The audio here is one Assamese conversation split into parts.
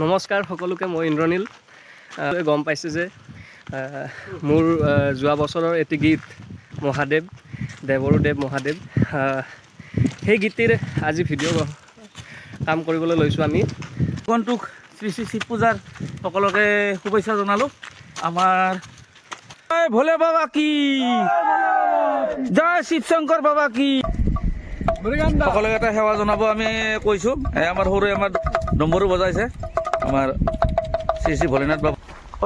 নমস্কাৰ সকলোকে মই ইন্দ্ৰনীল গম পাইছে যে মোৰ যোৱা বছৰৰ এটি গীত মহাদেৱ দেৱৰো দেৱ মহাদেৱ সেই গীতটিৰ আজি ভিডিঅ' কাম কৰিবলৈ লৈছোঁ আমি আগন্তুক শ্ৰী শ্ৰী শিৱ পূজাৰ সকলোকে শুভেচ্ছা জনালোঁ। আমাৰ ভোলে বাবা কি জয় শিৱ শংকৰ বাবা কি সকলোকে এটা সেৱা জনাব আমি কৈছোঁ। আমাৰ সৰুৱে আমাৰ ডম্বৰু বজাইছে আমাৰ শ্ৰী শ্ৰী ভোলেনাথ বাবা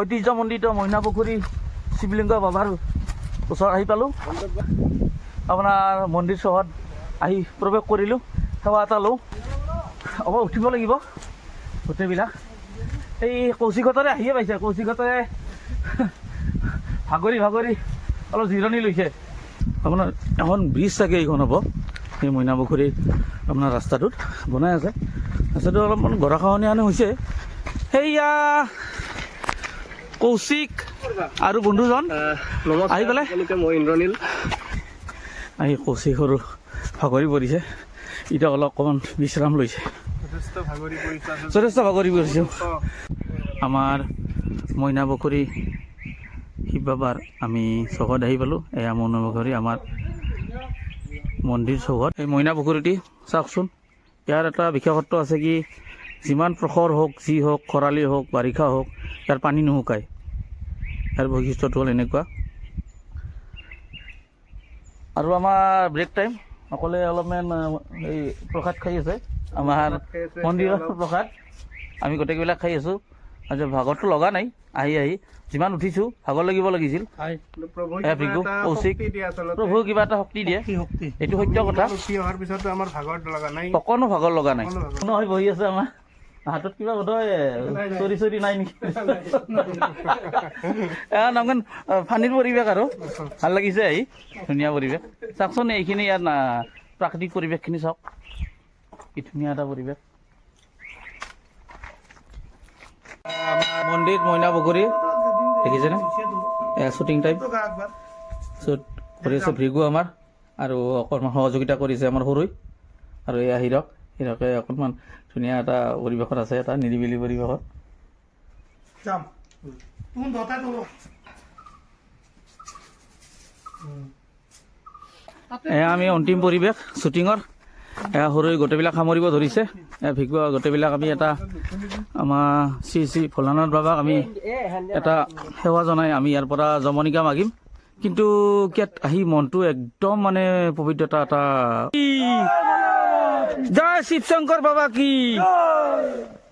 ঐতিহ্যমণ্ডিত মইনা পুখুৰী শিৱলিংগ বাবাৰ ওচৰত আহি পালোঁ। আপোনাৰ মন্দিৰ চহৰত আহি প্ৰৱেশ কৰিলোঁ, সেৱা এটা লওঁ। আকৌ উঠিব লাগিব গোটেইবিলাক। এই কৌশিকহঁতৰে আহিয়ে পাইছে, কৌশিকহঁতে ভাগৰি অলপ জিৰণি লৈছে। আপোনাৰ এখন ব্ৰিজ চাগে এইখন হ'ব, এই মইনা পুখুৰীৰ আপোনাৰ ৰাস্তাটোত বনাই আছে। ৰাস্তাটো অলপমান গৰাখহনীয়া হৈছে। সেয়া কৌশিক আৰু বন্ধুজন আহি পেলাই মই ইন্দ্ৰনীল আহি কৌশিকৰো ভাগৰি পৰিছে, এতিয়া অলপ অকণমান বিশ্ৰাম লৈছে। যথেষ্ট ভাগৰি পৰিছোঁ। আমাৰ মইনা পুখুৰী শিৱ বাবাৰ আমি চৌহদ আহি পালোঁ। এয়া মইনা পুখুৰী আমাৰ মন্দিৰ চৌহদ। এই মইনা পুখুৰীটি চাওকচোন, ইয়াৰ এটা বিশেষত্ব আছে কি, যিমান প্ৰখৰ হওক, যি হওক, খৰালি হওক, বাৰিষা হওক, ইয়াৰ পানী নুশুকায়। ইয়াৰ বৈশিষ্ট্যটো হ'ল এনেকুৱা। আৰু আমাৰ ব্ৰেক টাইম, সকলোৱে অলপমান এই প্ৰসাদ খাই আছে, আমাৰ মন্দিৰৰ প্ৰসাদ আমি গোটেইবিলাক খাই আছোঁ। আজি ভাগৰটো লগা নাই, আহি যিমান উঠিছোঁ ভাগৰ লাগিব লাগিছিল। ভিগু কৌশিক প্ৰভু কিবা এটা শক্তি দিয়ে, এইটো সত্য কথা। অকণো ভাগৰ লগা নাই, হৈ বহি আছে। আমাৰ হাতত কিবা বোধহয় চৰি নাই নেকি? নগন পানীৰ পৰিৱেশ আৰু ভাল লাগিছে আহি, ধুনীয়া পৰিৱেশ। চাওকচোন এইখিনি ইয়াত প্ৰাকৃতিক পৰিৱেশখিনি চাওক, কি ধুনীয়া এটা পৰিৱেশ। মন্দিৰ মইনা পুখুৰী দেখিছেনে? শ্বুটিং টাইম শ্বুট কৰি আছে ভৃগু আমাৰ, আৰু অকণমান সহযোগিতা কৰিছে আমাৰ সৰুই। আৰু এয়া হীৰকে অকণমান ধুনীয়া এটা পৰিৱেশত আছে, এটা নিৰিবিলি পৰিৱেশত। এয়া আমি অন্তিম পৰিৱেশ শ্বুটিঙৰ। এয়া সৰুই গোটেইবিলাক সামৰিব ধৰিছে। ভিগু গোটেইবিলাক আমি এটা আমাৰ শ্ৰী শ্ৰী ভোলানাথ বাবাক আমি এটা সেৱা জনাই আমি ইয়াৰ পৰা জমনিকা মাগিম। কিন্তু ইয়াত আহি মনটো একদম মানে পবিত্ৰতা এটা। জয় শিৱ শংকৰ বাবা কি